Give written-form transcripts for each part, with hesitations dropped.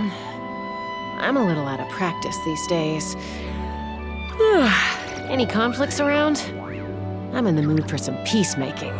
I'm a little out of practice these days. Any conflicts around? I'm in the mood for some peacemaking.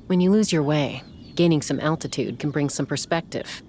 When you lose your way, gaining some altitude can bring some perspective.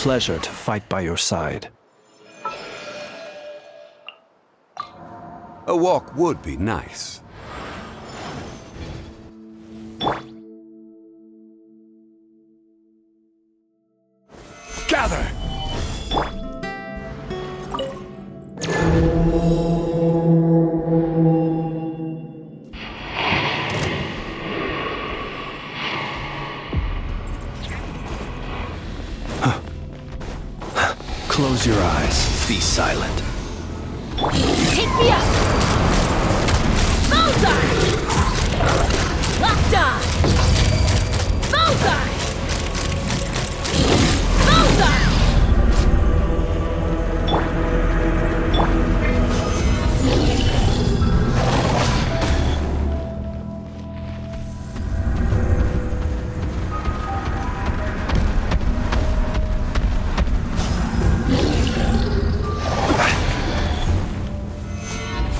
pleasure to fight by your side. A walk would be nice. Gather! Close your eyes. Be silent. Take me up! Bullseye! Locked on! Bullseye! Bullseye!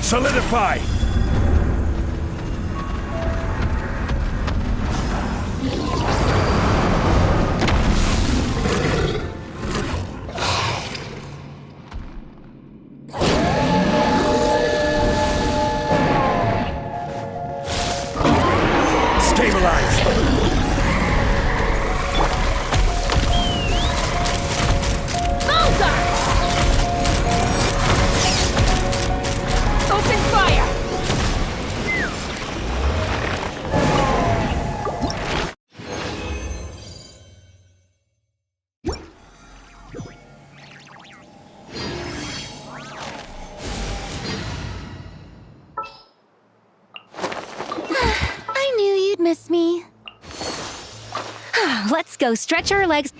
Solidify! Stabilize! Bullseye! Open fire! I knew you'd miss me. Let's go stretch our legs.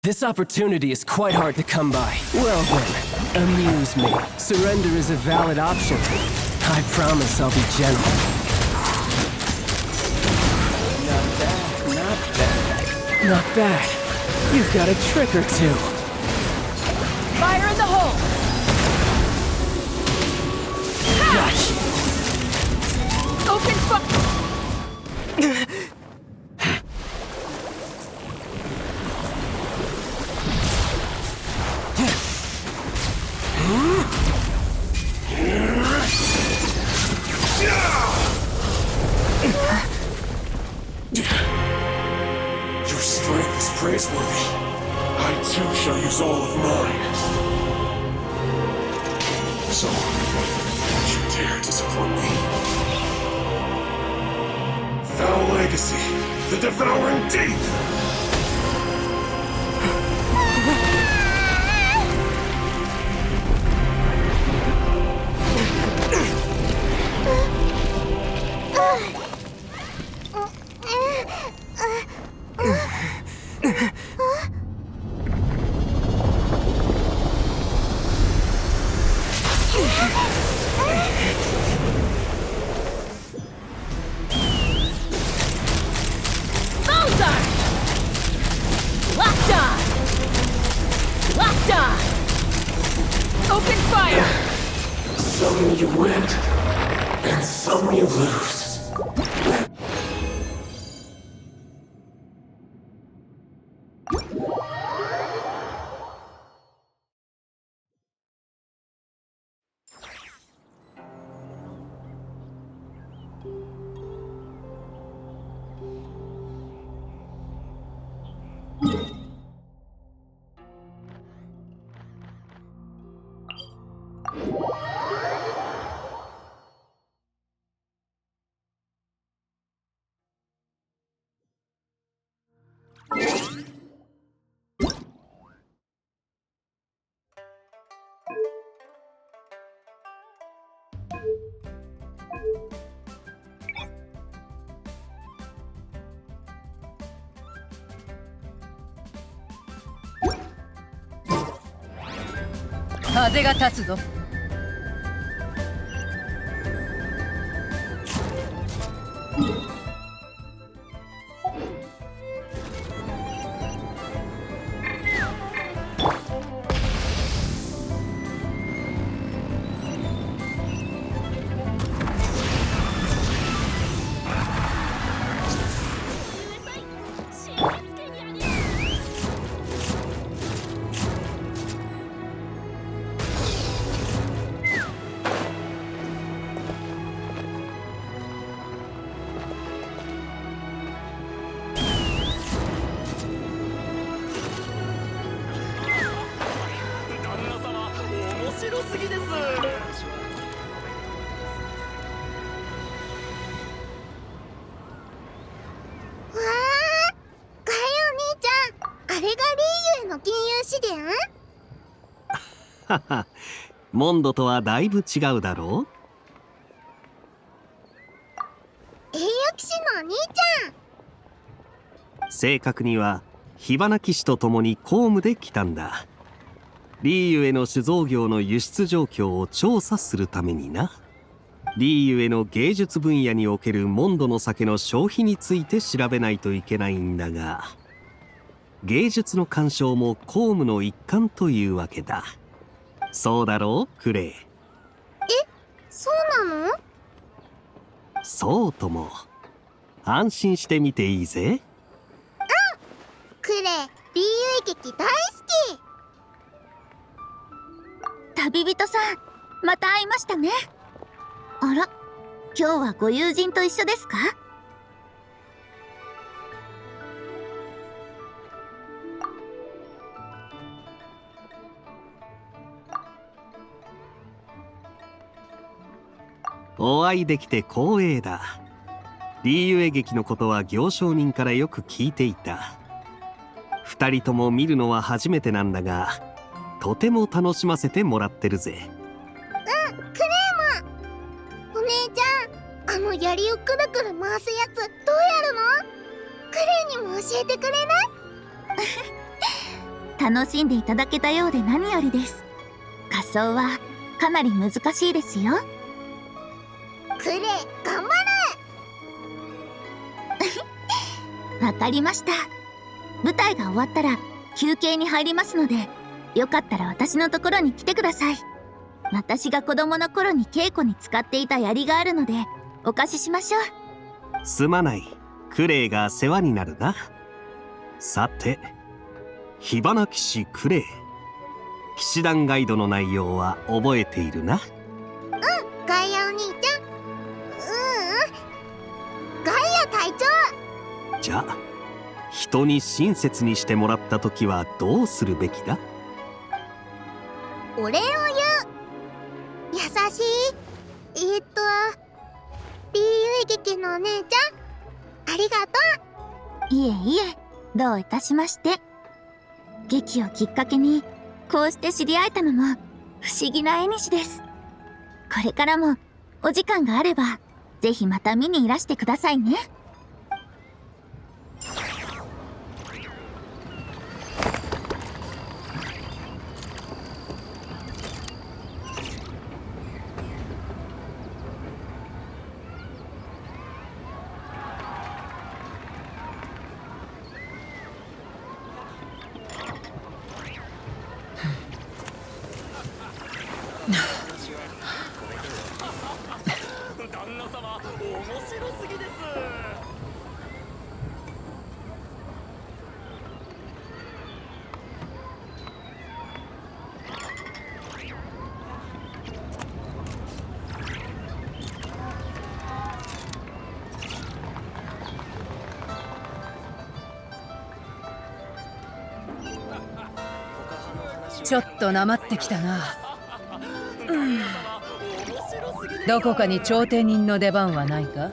This opportunity is quite hard to come by. Well then, amuse me. Surrender is a valid option. I promise I'll be gentle. Not bad, not bad. Not bad. You've got a trick or two. Fire in the hole! Gosh! Open fire! Your strength is praiseworthy. I too shall use all of mine. So, don't you dare disappoint me. Foul legacy, the devouring deep! Bullseye! Locked on! Locked on! Open fire! Some you win, and some you lose. 風が立つぞ。はは、モンドとはだいぶ違うだろう。栄誉騎士のお兄ちゃん。正確には火花騎士と共に公務で来たんだ。リーユへの酒造業の輸出状況を調査するためにな。リーユへの芸術分野におけるモンドの酒の消費について調べないといけないんだが、芸術の鑑賞も公務の一環というわけだ。そうだろう、クレイ。そうなの？そうとも。安心してみていいぜ。クレイ、リーユ劇大好き。旅人さん、また会いましたね。あら、今日はご友人と一緒ですか？お会いできて光栄だ。リーユエ劇のことは行商人からよく聞いていた。二人とも見るのは初めてなんだが、とても楽しませてもらってるぜ。クレイも。お姉ちゃん、あの槍をくるくる回すやつどうやるの？クレイにも教えてくれない？楽しんでいただけたようで何よりです。仮装はかなり難しいですよ。クレイ、頑張る。わかりました。舞台が終わったら休憩に入りますので、よかったら私のところに来てください。私が子供の頃に稽古に使っていた槍があるのでお貸ししましょう。すまない、クレイが世話になるな。さて、火花騎士クレイ、騎士団ガイドの内容は覚えているな？ガイアお兄ちゃん。ガイア隊長。じゃあ、人に親切にしてもらった時はどうするべきだ？お礼を言う。優しい。リーユ劇のお姉ちゃん、ありがとう。いえいえ、どういたしまして。劇をきっかけにこうして知り合えたのも不思議な縁です。これからもお時間があればぜひまた見にいらしてくださいね。ちょっとなまってきたな。どこかに調停人の出番はないか？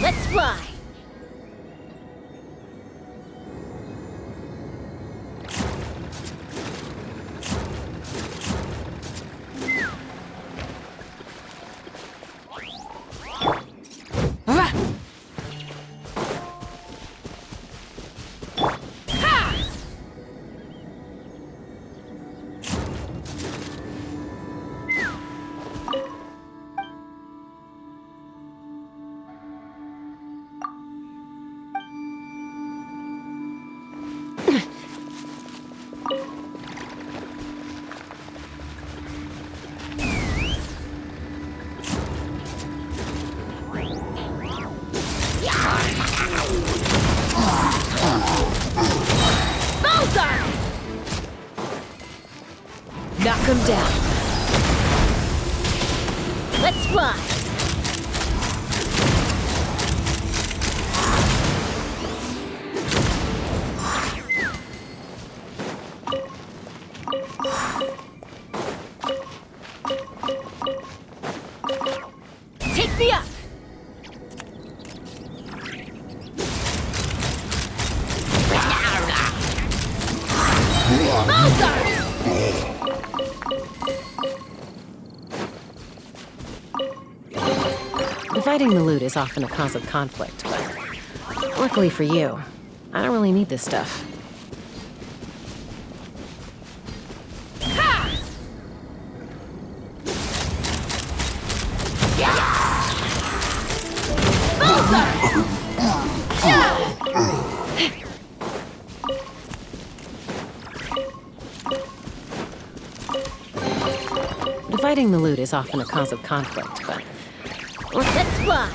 Let's fly! Knock him down. Let's fly. Take me up. Dividing the loot is often a cause of conflict, but luckily for you, I don't really need this stuff. Dividing the loot is often a cause of conflict, but let's fly.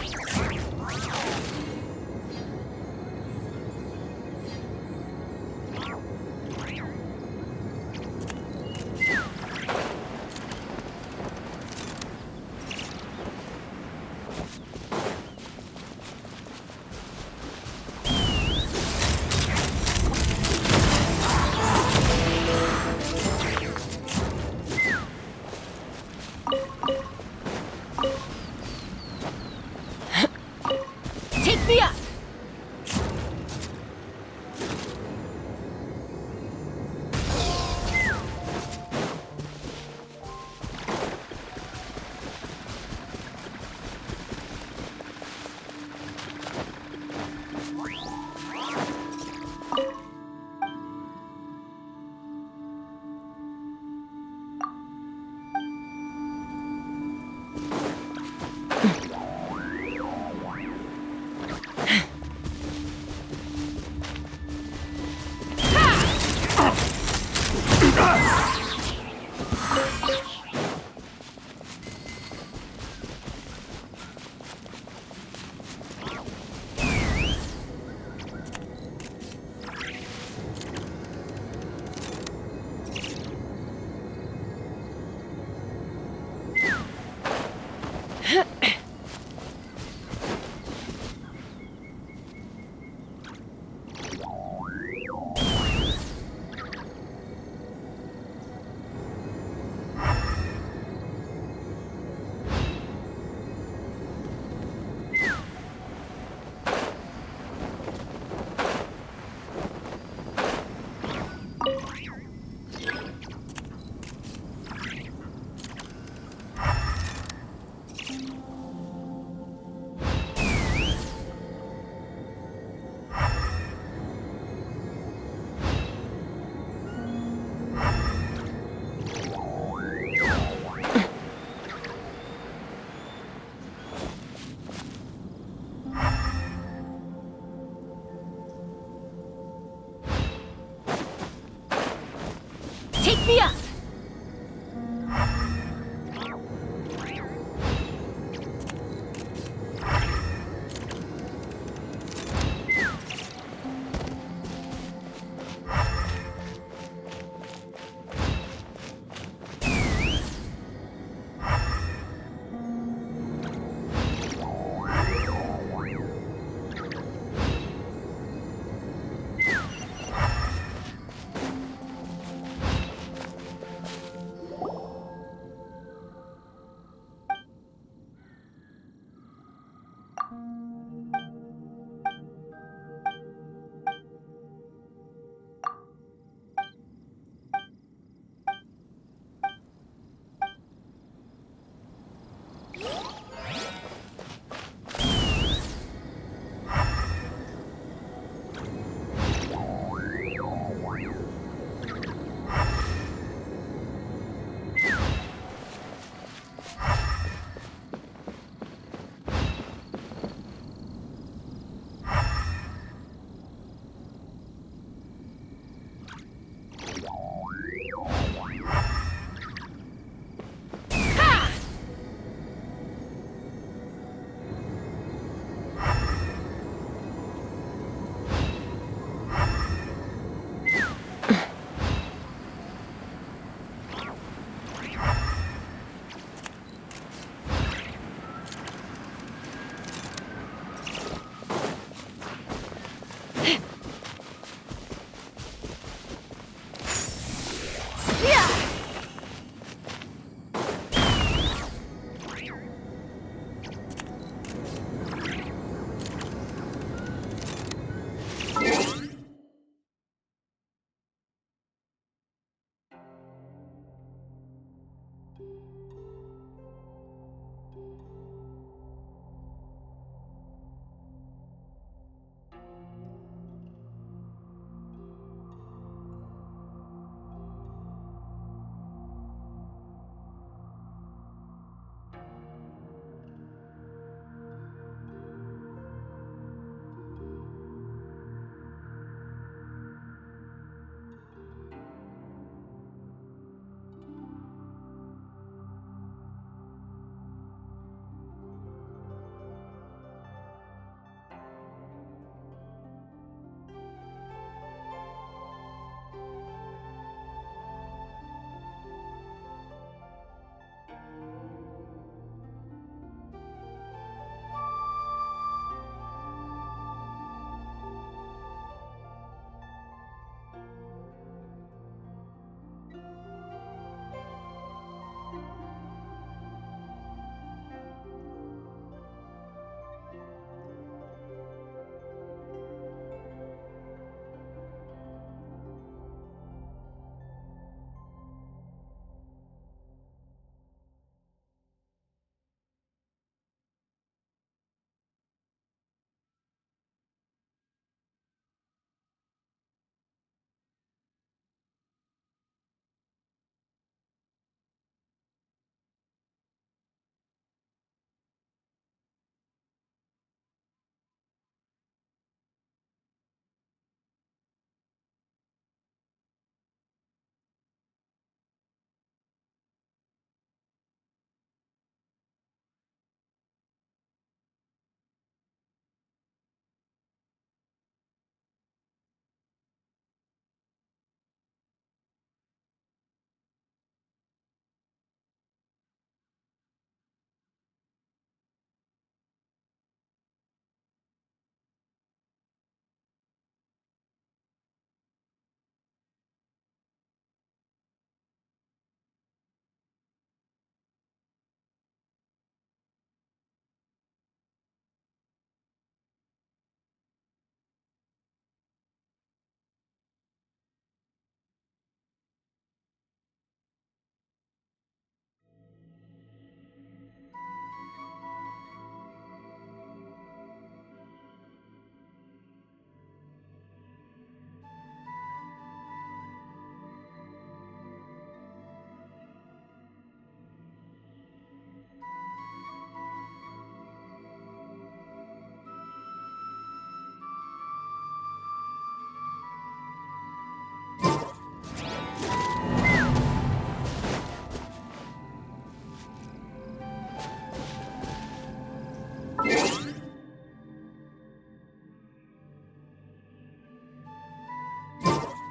me up!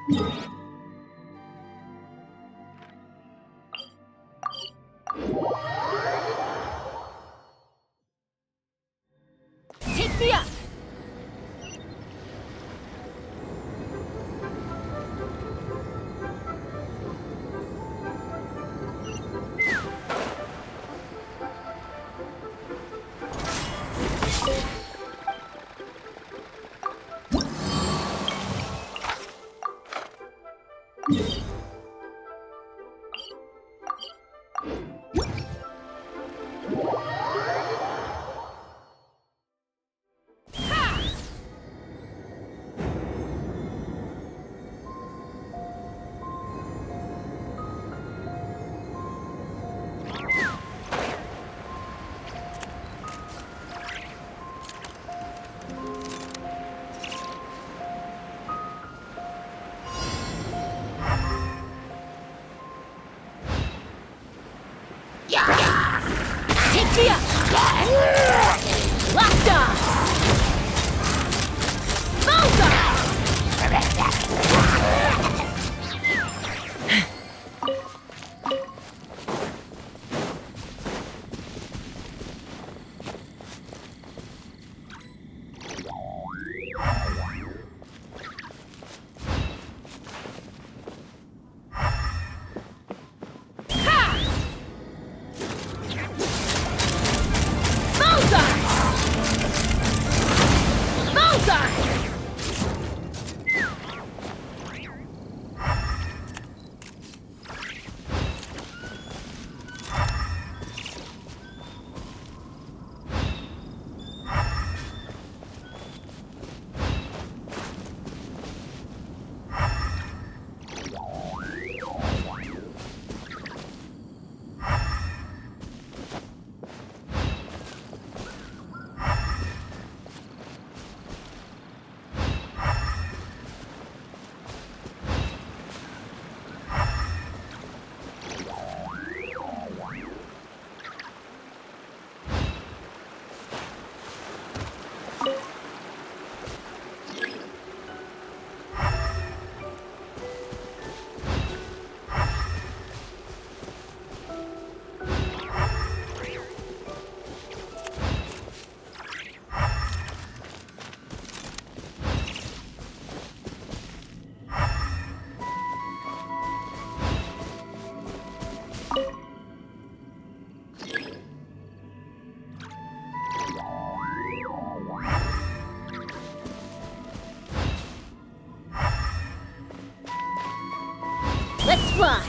Take me up! Take me up! Locked on! Bullseye! Let's fly!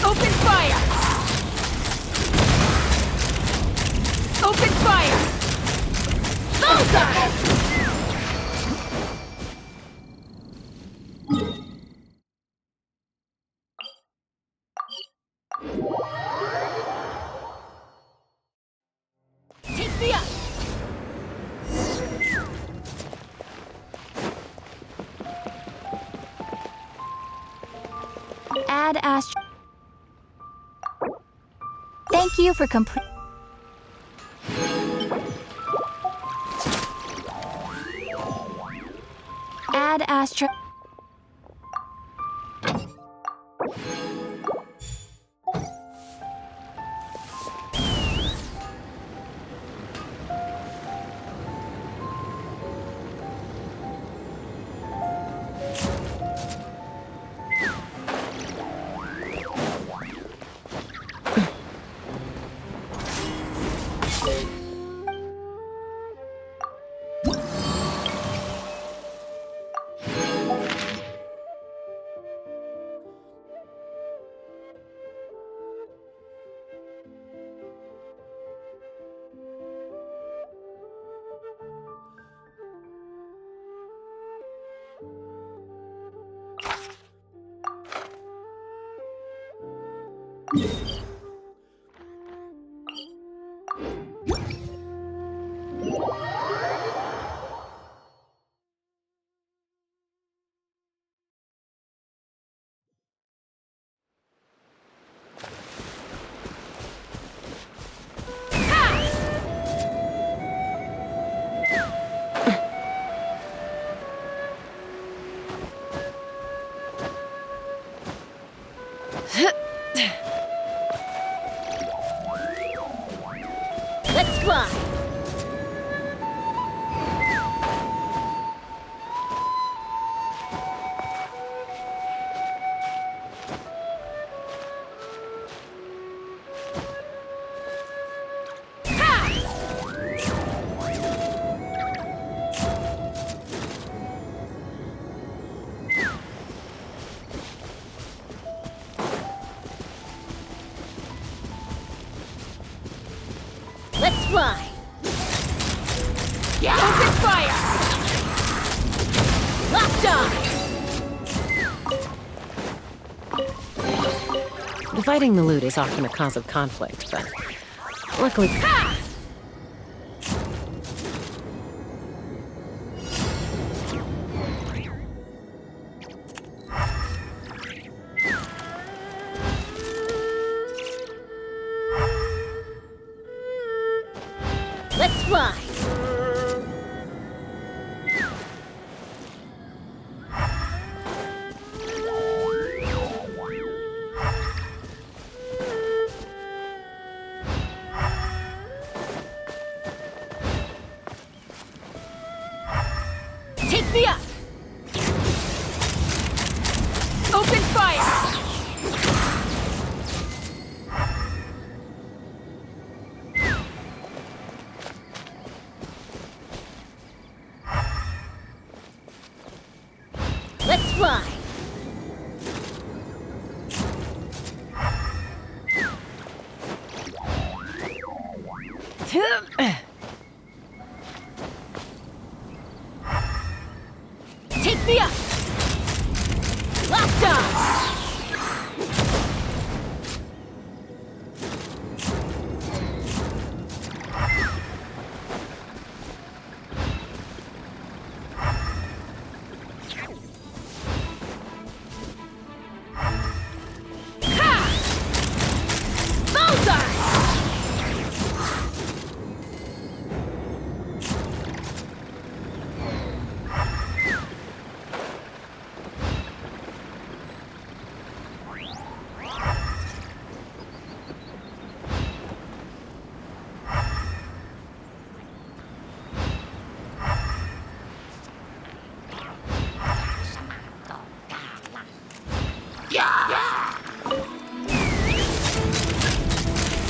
Open fire! Open fire! Bullseye! Take me up! Add Astro. Thank you for complete. Add Astro. Let's fly! Let's fly! Yeah. Open fire! Locked on! Dividing the loot is often a cause of conflict, but luckily... Ha! Let's fly! Take me up! Open fire! Let's fly! Take me up! Locked on! Bullseye!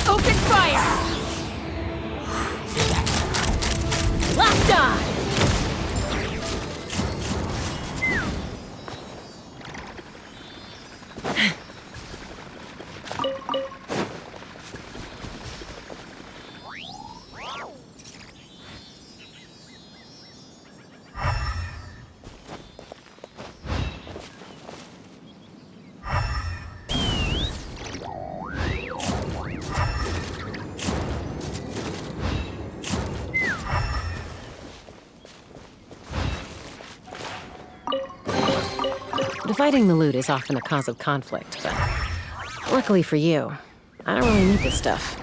Open fire! Locked on! Dividing the loot is often a cause of conflict, but luckily for you, I don't really need this stuff.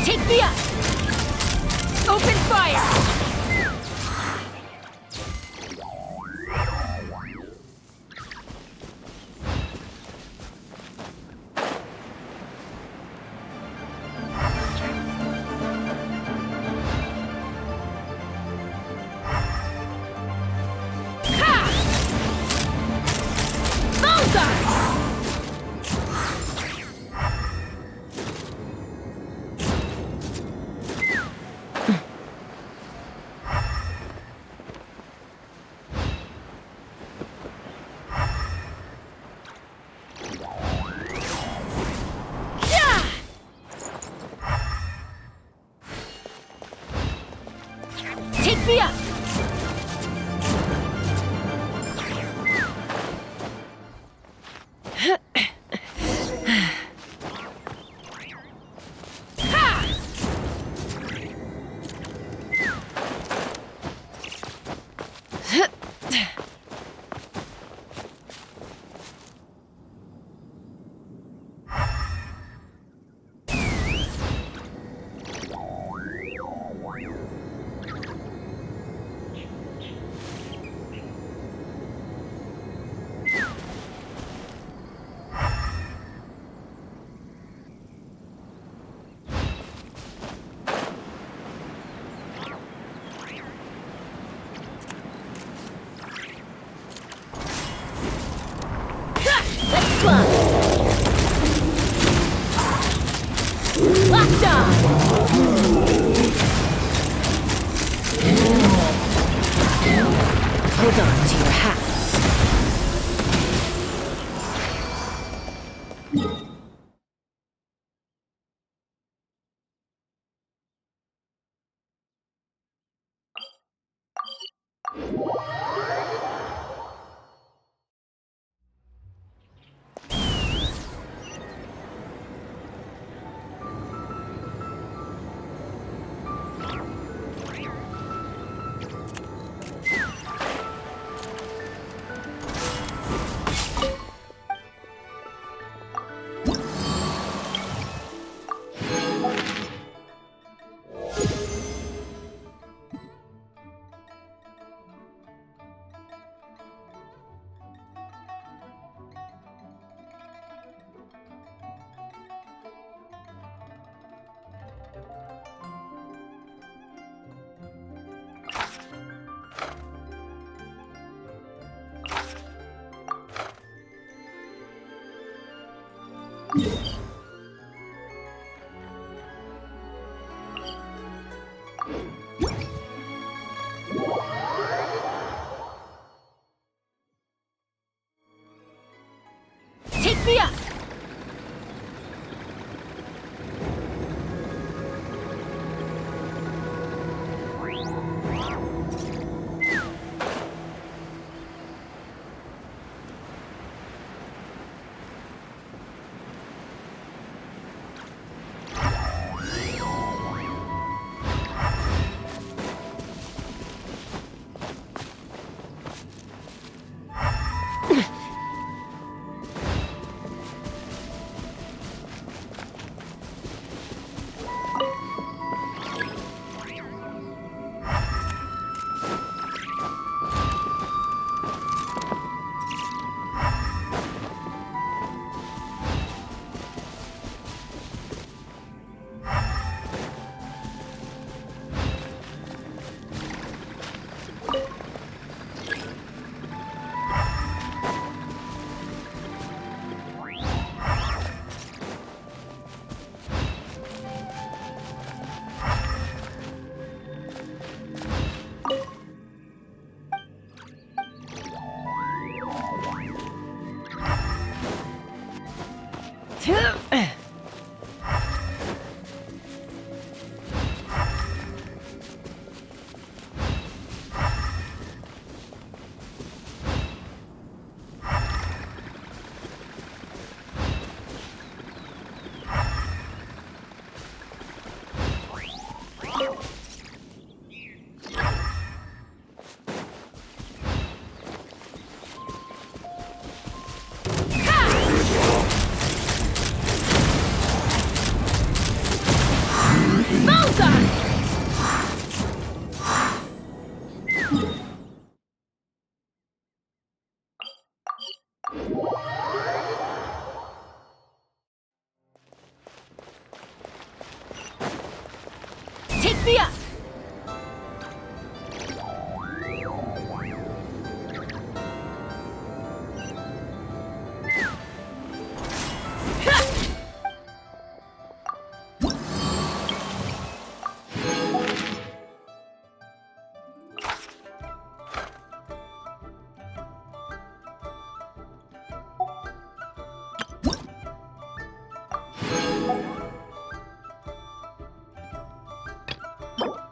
Take me up! Open fire! Ha! Bullseye! Take me up! Take me up! you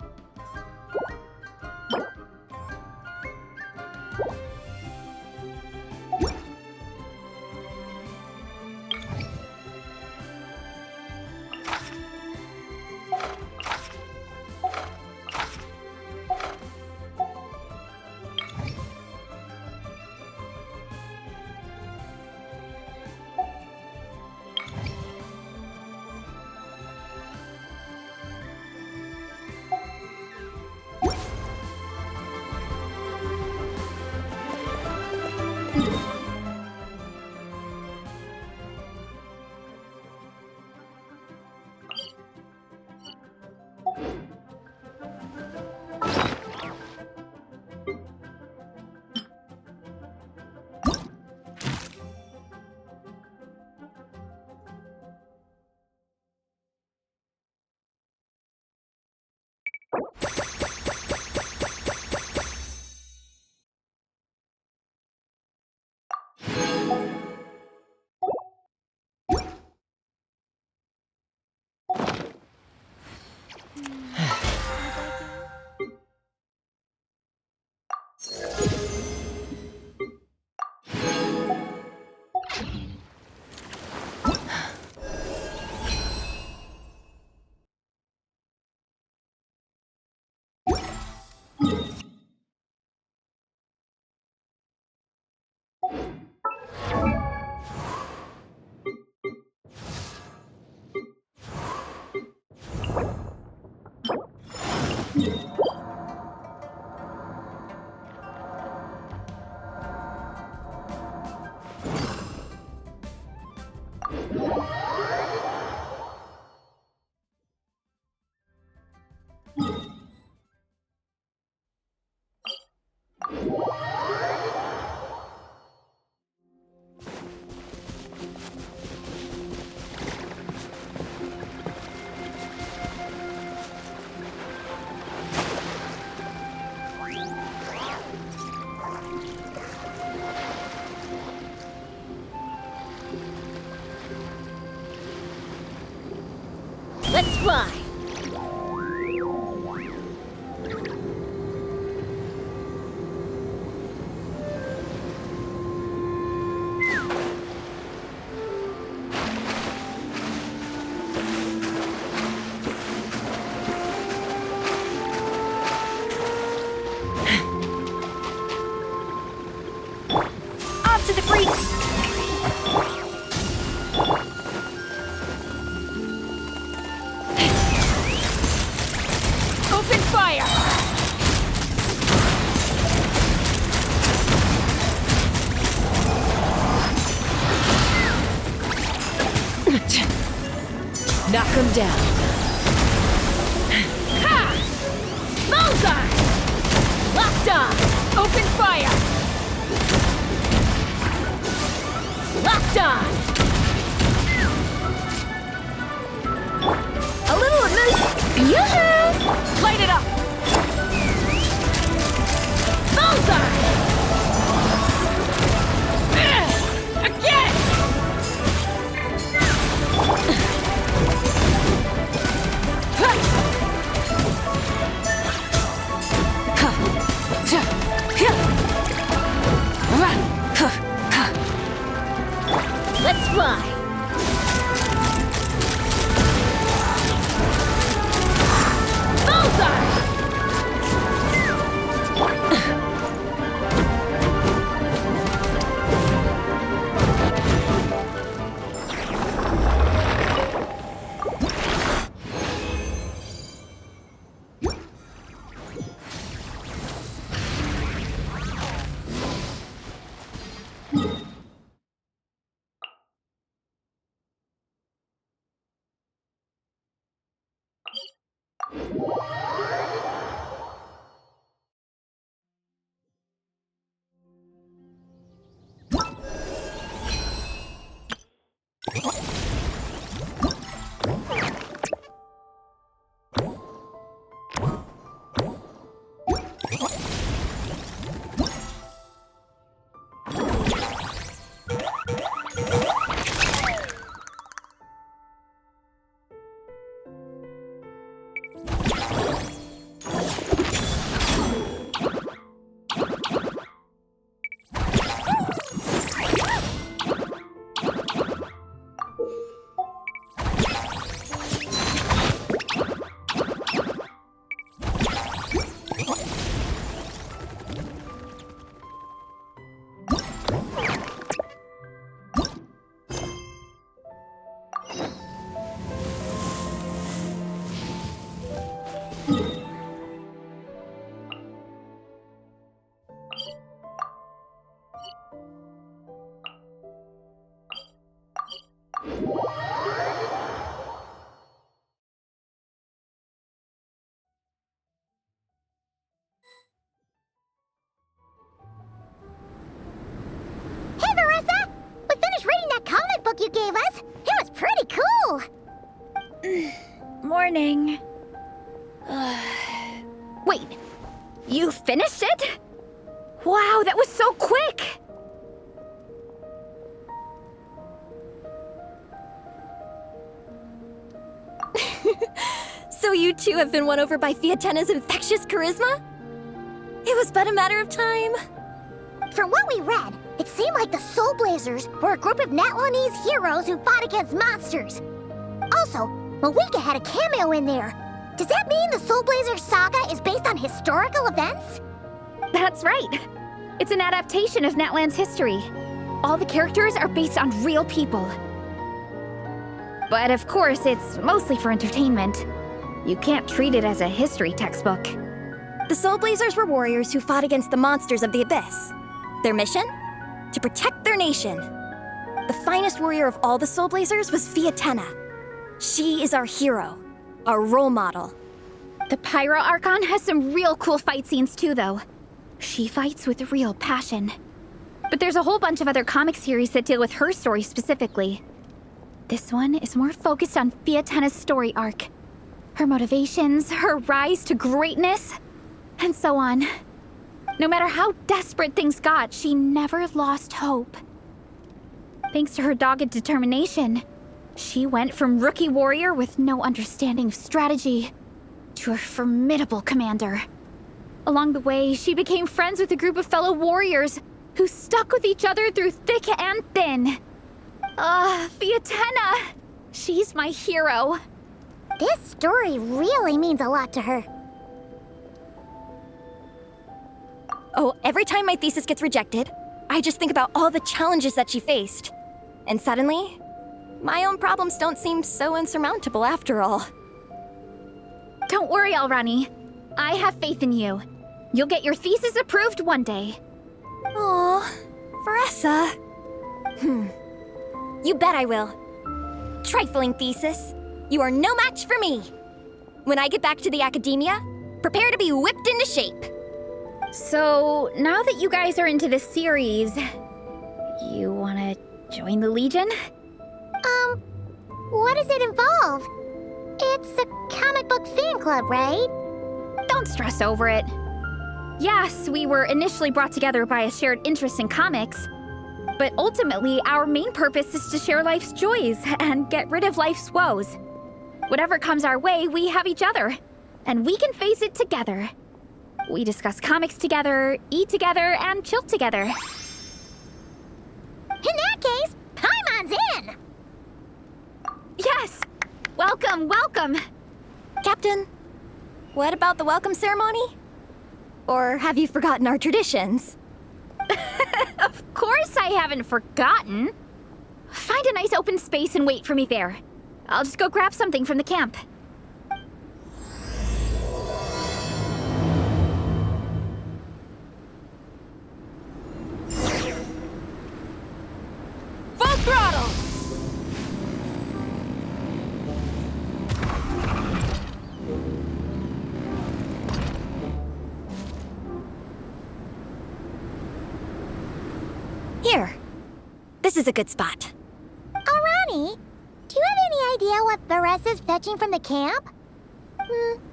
Let's fly! Off to the breach! Open fire! Knock him down. Ha! Bullseye! Locked on! Open fire! Locked on! A little amazing! Yeah! Light it up! Bullseye! Again! Let's fly! Bullseye! you gave us. It was pretty cool. Morning. Wait, you finished it? Wow, that was so quick! So you too have been won over by Fiatenna's infectious charisma? It was but a matter of time. From what we read, it seemed like the Soul Blazers were a group of Natlanese heroes who fought against monsters. Also, Malika had a cameo in there. Does that mean the Soul Blazer saga is based on historical events? That's right. It's an adaptation of Natlan's history. All the characters are based on real people. But of course, it's mostly for entertainment. You can't treat it as a history textbook. The Soul Blazers were warriors who fought against the monsters of the Abyss. Their mission? To protect their nation. The finest warrior of all the Soul Blazers was Fiatenna. She is our hero, our role model. The Pyro Archon has some real cool fight scenes too, though. She fights with real passion. But there's a whole bunch of other comic series that deal with her story specifically. This one is more focused on Fiatenna's story arc. Her motivations, her rise to greatness, and so on. No matter how desperate things got, she never lost hope. Thanks to her dogged determination, She went from rookie warrior with no understanding of strategy to a formidable commander. Along the way, she became friends with a group of fellow warriors who stuck with each other through thick and thin. Fiatenna! She's my hero. This story really means a lot to her. Oh, every time my thesis gets rejected, I just think about all the challenges that she faced. And suddenly, my own problems don't seem so insurmountable after all. Don't worry, Alrani. I have faith in you. You'll get your thesis approved one day. Aw, Veressa. You bet I will. Trifling thesis, you are no match for me. When I get back to the academia, prepare to be whipped into shape. So, now that you guys are into this series, you wanna join the Legion? What does it involve? It's a comic book fan club, right? Don't stress over it. Yes, we were initially brought together by a shared interest in comics, but ultimately our main purpose is to share life's joys and get rid of life's woes. Whatever comes our way, we have each other, and we can face it together. We discuss comics together, eat together, and chill together. In that case, Paimon's in! Yes! Welcome, welcome! Captain, what about the welcome ceremony? Or have you forgotten our traditions? Of course I haven't forgotten. Find a nice open space and wait for me there. I'll just go grab something from the camp. Full throttle! Here. This is a good spot. Alrani, do you have any idea what Veressa's fetching from the camp?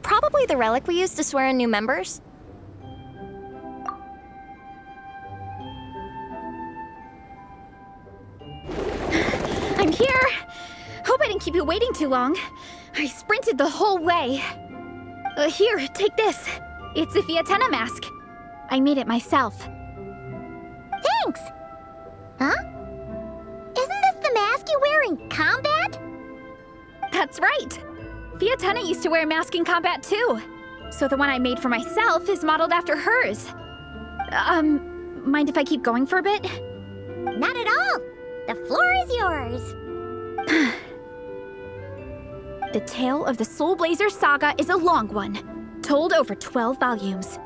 Probably the relic we used to swear in new members. I'm here! Hope I didn't keep you waiting too long. I sprinted the whole way. Here, take this. It's a Fiatenna mask. I made it myself. Thanks! Huh? Isn't this the mask you wear in combat? That's right! Fiatenna used to wear a mask in combat too. So the one I made for myself is modeled after hers. Mind if I keep going for a bit? Not at all! The floor is yours! The tale of the Soul Blazer saga is a long one, told over 12 volumes.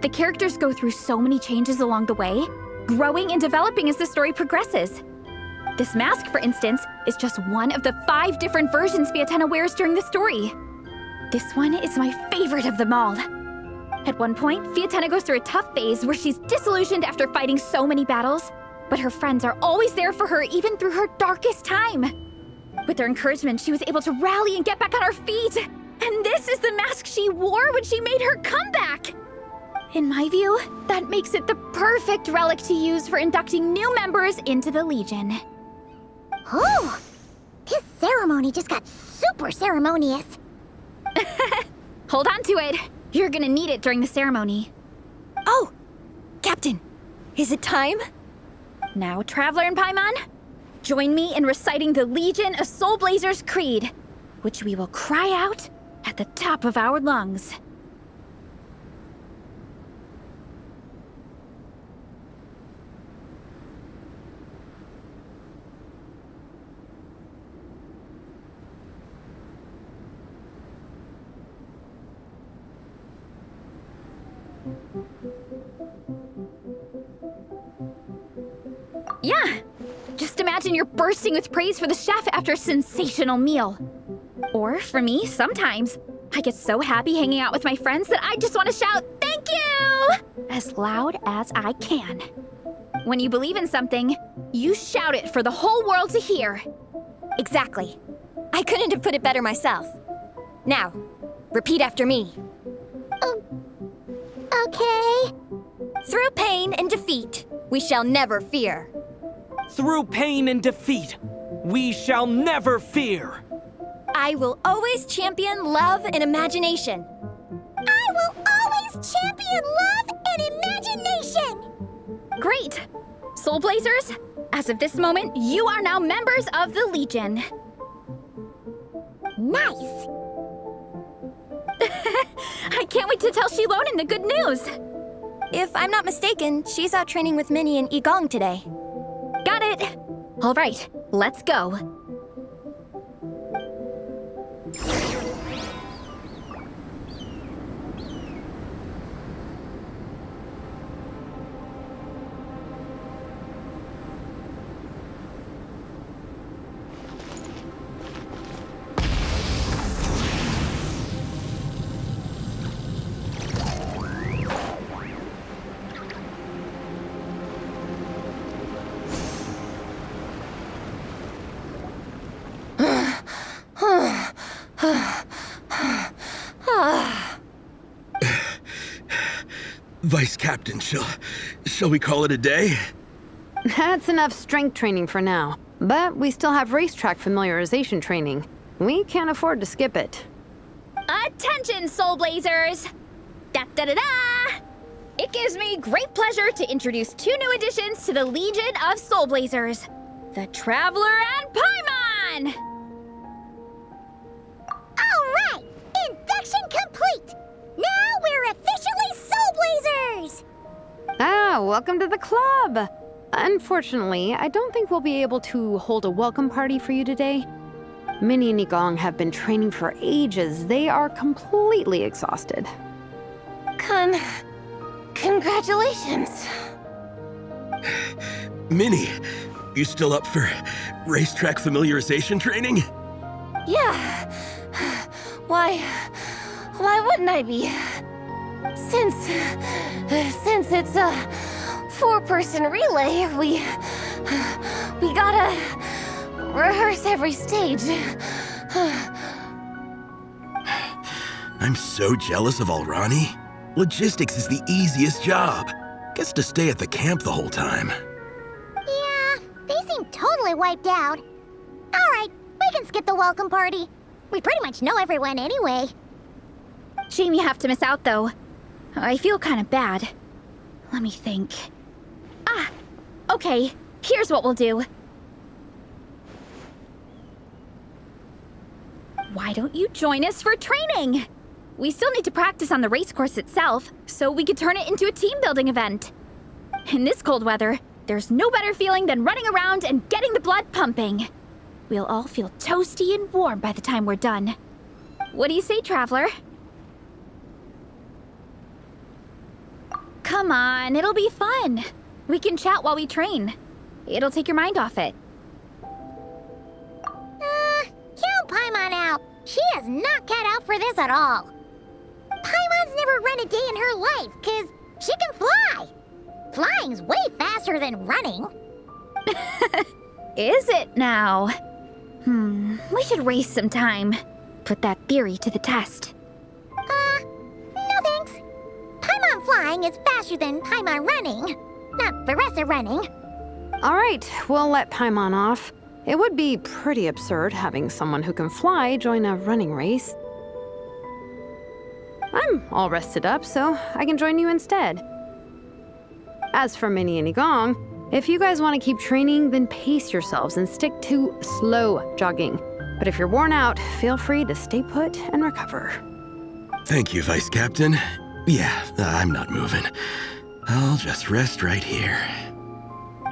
The characters go through so many changes along the way, growing and developing as the story progresses. This mask, for instance, is just one of the 5 different versions Fiatenna wears during the story. This one is my favorite of them all. At one point, Fiatenna goes through a tough phase where she's disillusioned after fighting so many battles, but her friends are always there for her even through her darkest time. With their encouragement, she was able to rally and get back on her feet. And this is the mask she wore when she made her comeback. In my view, that makes it the perfect relic to use for inducting new members into the Legion. Oh! This ceremony just got super ceremonious. Hold on to it. You're gonna need it during the ceremony. Oh! Captain, is it time? Now, Traveler and Paimon, join me in reciting the Legion of Soul Blazers Creed, which we will cry out at the top of our lungs. Yeah, just imagine you're bursting with praise for the chef after a sensational meal. Or for me, sometimes, I get so happy hanging out with my friends that I just want to shout, "Thank you!" as loud as I can. When you believe in something, you shout it for the whole world to hear. Exactly. I couldn't have put it better myself. Now, repeat after me. Okay. Through pain and defeat, we shall never fear. Through pain and defeat, We shall never fear. I will always champion love and imagination. I will always champion love and imagination! Great! Soul Blazers, as of this moment, you are now members of the Legion. Nice! I can't wait to tell Shilonen the good news. If I'm not mistaken, she's out training with Minnie and Igong today. Got it! All right, let's go. Vice Captain, shall we call it a day? That's enough strength training for now. But we still have racetrack familiarization training. We can't afford to skip it. Attention, Soul Blazers! Da-da-da-da! It gives me great pleasure to introduce 2 new additions to the Legion of Soul Blazers. The Traveler and Paimon! Alright! Induction complete! Now we're officially Soul Blazers! Ah, welcome to the club! Unfortunately, I don't think we'll be able to hold a welcome party for you today. Minnie and Igong have been training for ages. They are completely exhausted. Congratulations! Minnie, you still up for racetrack familiarization training? Yeah. Why wouldn't I be? Since it's a 4-person relay, we gotta rehearse every stage. I'm so jealous of Alrani. Logistics is the easiest job. Gets to stay at the camp the whole time. Yeah, they seem totally wiped out. Alright, we can skip the welcome party. We pretty much know everyone anyway. Shame you have to miss out, though. I feel kind of bad. Let me think. Ah! Okay, here's what we'll do. Why don't you join us for training? We still need to practice on the race course itself, so we could turn it into a team-building event. In this cold weather, there's no better feeling than running around and getting the blood pumping. We'll all feel toasty and warm by the time we're done. What do you say, Traveler? Come on, it'll be fun. We can chat while we train. It'll take your mind off it. Count Paimon out. She is not cut out for this at all. Paimon's never run a day in her life, 'cause she can fly. Flying's way faster than running. Is it now? We should race sometime. Put that theory to the test. No thanks. Paimon flying is faster than Paimon running. Not Veressa running. All right, we'll let Paimon off. It would be pretty absurd having someone who can fly join a running race. I'm all rested up, so I can join you instead. As for Minnie and Igong, if you guys want to keep training, then pace yourselves and stick to slow jogging. But if you're worn out, feel free to stay put and recover. Thank you, Vice Captain. Yeah, I'm not moving. I'll just rest right here.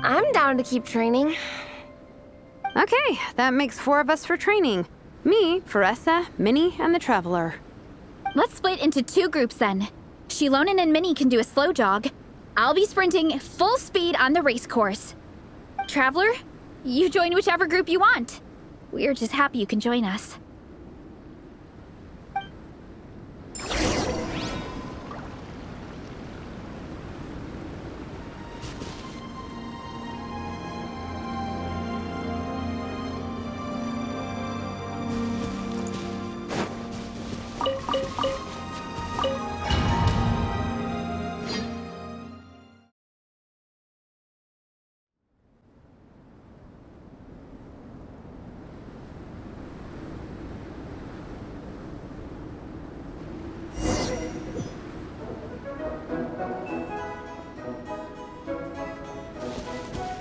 I'm down to keep training. Okay, that makes 4 of us for training. Me, Veressa, Minnie, and the Traveler. Let's split into 2 groups then. Shilonen and Minnie can do a slow jog. I'll be sprinting full speed on the race course. Traveler, you join whichever group you want. We're just happy you can join us.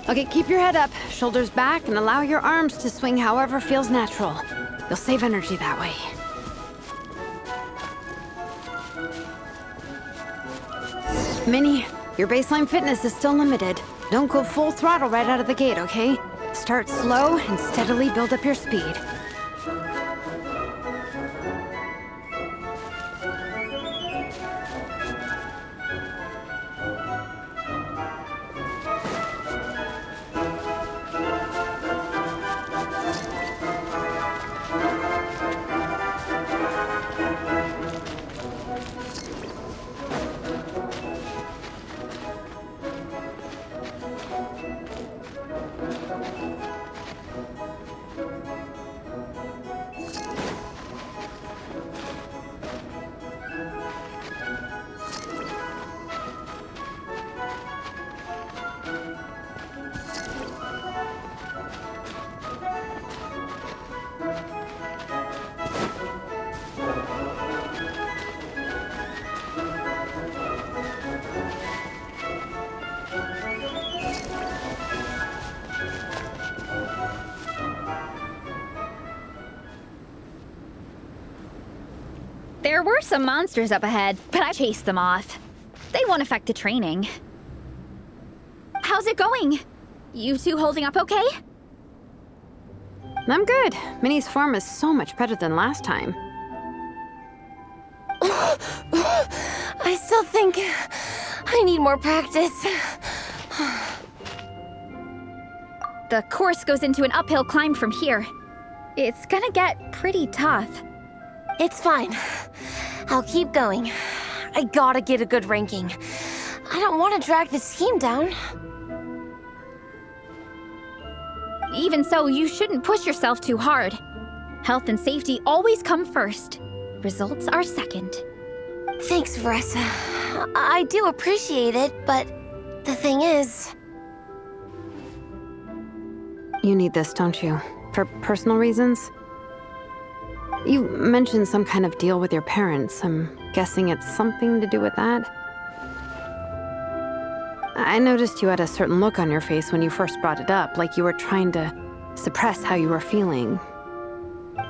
Okay, keep your head up, shoulders back, and allow your arms to swing however feels natural. You'll save energy that way. Minnie, your baseline fitness is still limited. Don't go full throttle right out of the gate, okay? Start slow and steadily build up your speed. There were some monsters up ahead, but I chased them off. They won't affect the training. How's it going? You two holding up okay? I'm good. Minnie's form is so much better than last time. I still think I need more practice. The course goes into an uphill climb from here. It's gonna get pretty tough. It's fine. I'll keep going. I gotta get a good ranking. I don't want to drag the team down. Even so, you shouldn't push yourself too hard. Health and safety always come first. Results are second. Thanks, Veressa. I do appreciate it, but the thing is... You need this, don't you? For personal reasons? You mentioned some kind of deal with your parents. I'm guessing it's something to do with that? I noticed you had a certain look on your face when you first brought it up, like you were trying to suppress how you were feeling.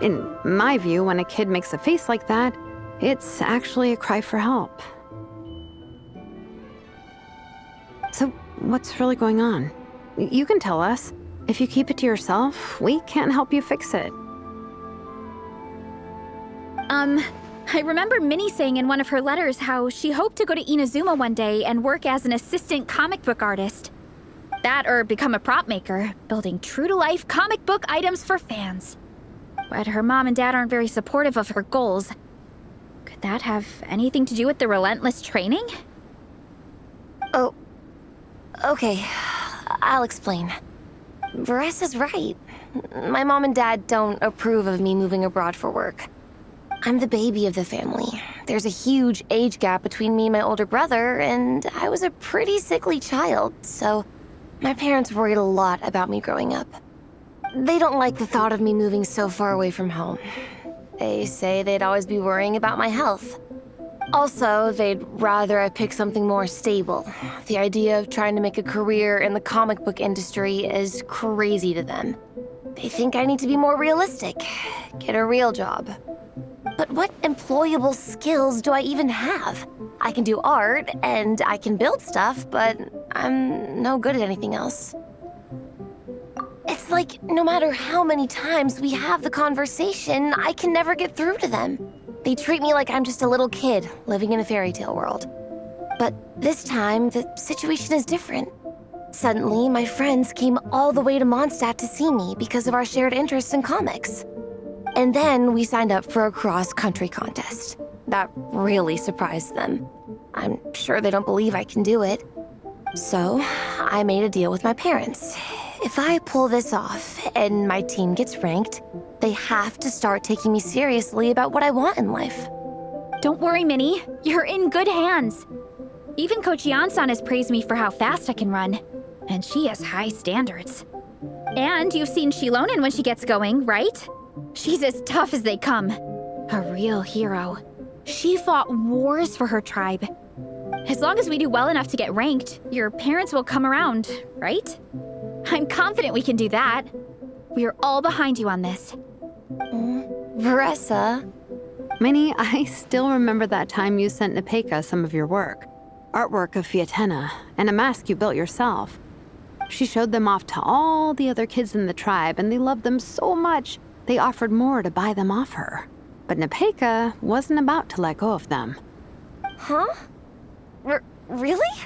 In my view, when a kid makes a face like that, it's actually a cry for help. So, what's really going on? You can tell us. If you keep it to yourself, we can't help you fix it. I remember Minnie saying in one of her letters how she hoped to go to Inazuma one day and work as an assistant comic book artist. That or become a prop maker, building true-to-life comic book items for fans. But her mom and dad aren't very supportive of her goals. Could that have anything to do with the relentless training? Oh, okay. I'll explain. Veressa's right. My mom and dad don't approve of me moving abroad for work. I'm the baby of the family. There's a huge age gap between me and my older brother, and I was a pretty sickly child, so my parents worried a lot about me growing up. They don't like the thought of me moving so far away from home. They say they'd always be worrying about my health. Also, they'd rather I pick something more stable. The idea of trying to make a career in the comic book industry is crazy to them. They think I need to be more realistic, get a real job. But what employable skills do I even have? I can do art, and I can build stuff, but I'm no good at anything else. It's like, no matter how many times we have the conversation, I can never get through to them. They treat me like I'm just a little kid living in a fairy tale world. But this time, the situation is different. Suddenly, my friends came all the way to Mondstadt to see me because of our shared interest in comics. And then we signed up for a cross-country contest. That really surprised them. I'm sure they don't believe I can do it. So, I made a deal with my parents. If I pull this off and my team gets ranked, they have to start taking me seriously about what I want in life. Don't worry, Minnie. You're in good hands. Even Coach Yan-san has praised me for how fast I can run. And she has high standards. And you've seen Shilonen when she gets going, right? She's as tough as they come. A real hero. She fought wars for her tribe. As long as we do well enough to get ranked, your parents will come around, right? I'm confident we can do that. We are all behind you on this. Veressa. Minnie, I still remember that time you sent Nepeka some of your work. Artwork of Fiatena, and a mask you built yourself. She showed them off to all the other kids in the tribe, and they loved them so much, they offered more to buy them off her. But Nepeka wasn't about to let go of them. Huh? Really?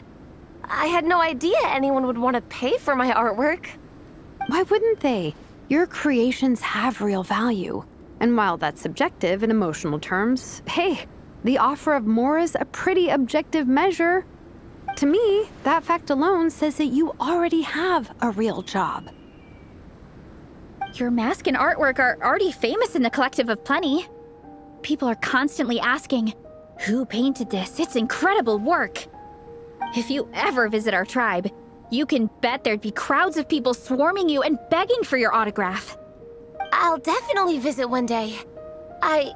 I had no idea anyone would want to pay for my artwork. Why wouldn't they? Your creations have real value. And while that's subjective in emotional terms, hey, the offer of more is a pretty objective measure. To me, that fact alone says that you already have a real job. Your mask and artwork are already famous in the Collective of Plenty. People are constantly asking, who painted this? It's incredible work. If you ever visit our tribe, you can bet there'd be crowds of people swarming you and begging for your autograph. I'll definitely visit one day. I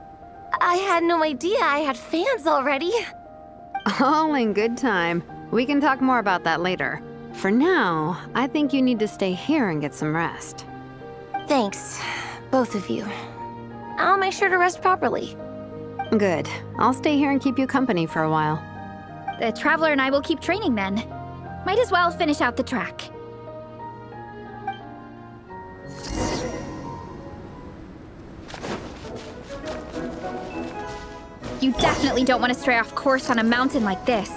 had no idea I had fans already. All in good time. We can talk more about that later. For now, I think you need to stay here and get some rest. Thanks, both of you. I'll make sure to rest properly. Good. I'll stay here and keep you company for a while. The Traveler and I will keep training then. Might as well finish out the track. You definitely don't want to stray off course on a mountain like this.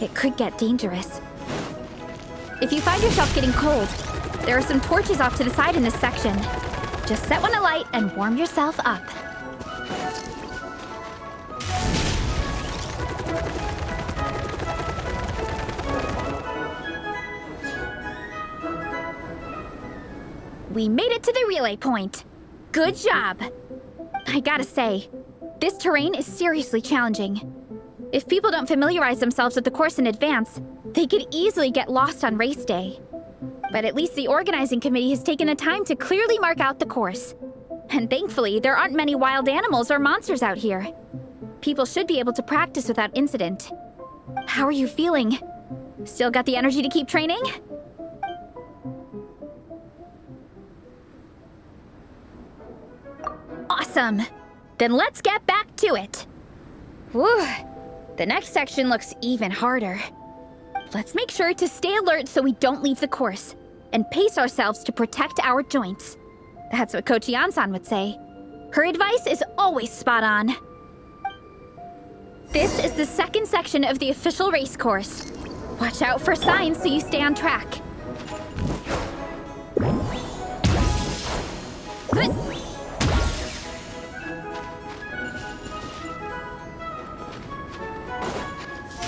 It could get dangerous. If you find yourself getting cold, there are some torches off to the side in this section. Just set one alight and warm yourself up. We made it to the relay point. Good job. I gotta say, this terrain is seriously challenging. If people don't familiarize themselves with the course in advance, they could easily get lost on race day. But at least the organizing committee has taken the time to clearly mark out the course. And thankfully, there aren't many wild animals or monsters out here. People should be able to practice without incident. How are you feeling? Still got the energy to keep training? Awesome! Then let's get back to it! Whew! The next section looks even harder. Let's make sure to stay alert so we don't leave the course, and pace ourselves to protect our joints. That's what Coach Yansan would say. Her advice is always spot on. This is the second section of the official race course. Watch out for signs so you stay on track.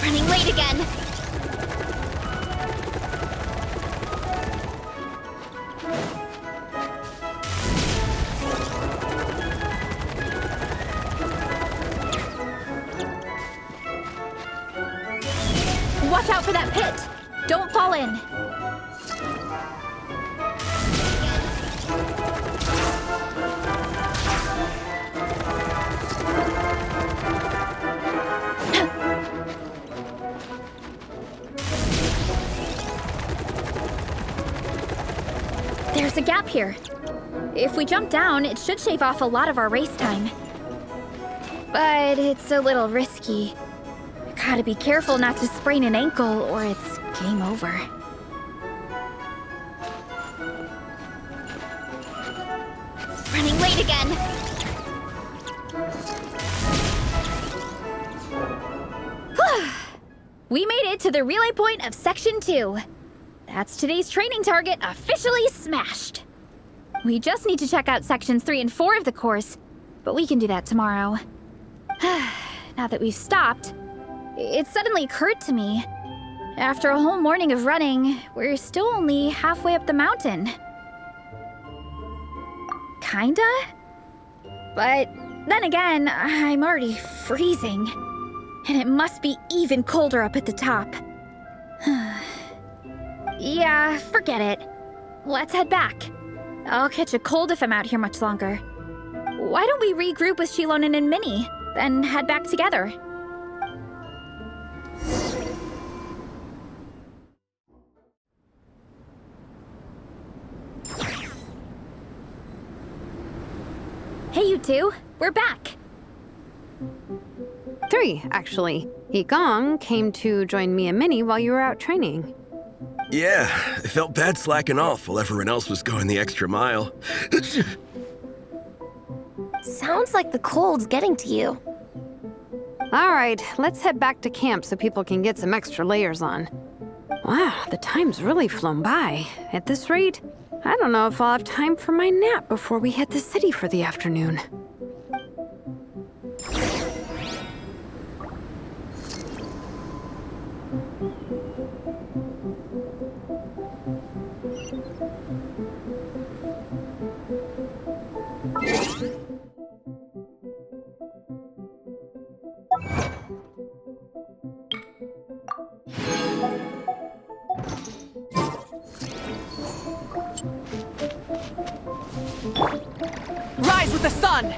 Running late again. Watch out for that pit! Don't fall in! There's a gap here. If we jump down, it should shave off a lot of our race time. But it's a little risky. Gotta be careful not to sprain an ankle or it's game over. Running late again. We made it to the relay point of Section 2. That's today's training target officially smashed. We just need to check out Sections 3 and 4 of the course, but we can do that tomorrow. Now that we've stopped, it suddenly occurred to me. After a whole morning of running, we're still only halfway up the mountain. Kinda? But then again, I'm already freezing. And it must be even colder up at the top. Yeah, forget it. Let's head back. I'll catch a cold if I'm out here much longer. Why don't we regroup with Shilonen and Minnie, then head back together? two. We're back. 3, actually. Igong came to join me and Minnie while you were out training. Yeah, I felt bad slacking off while everyone else was going the extra mile. Sounds like the cold's getting to you. All right, let's head back to camp so people can get some extra layers on. Wow, the time's really flown by. At this rate, I don't know if I'll have time for my nap before we hit the city for the afternoon. Rise with the sun!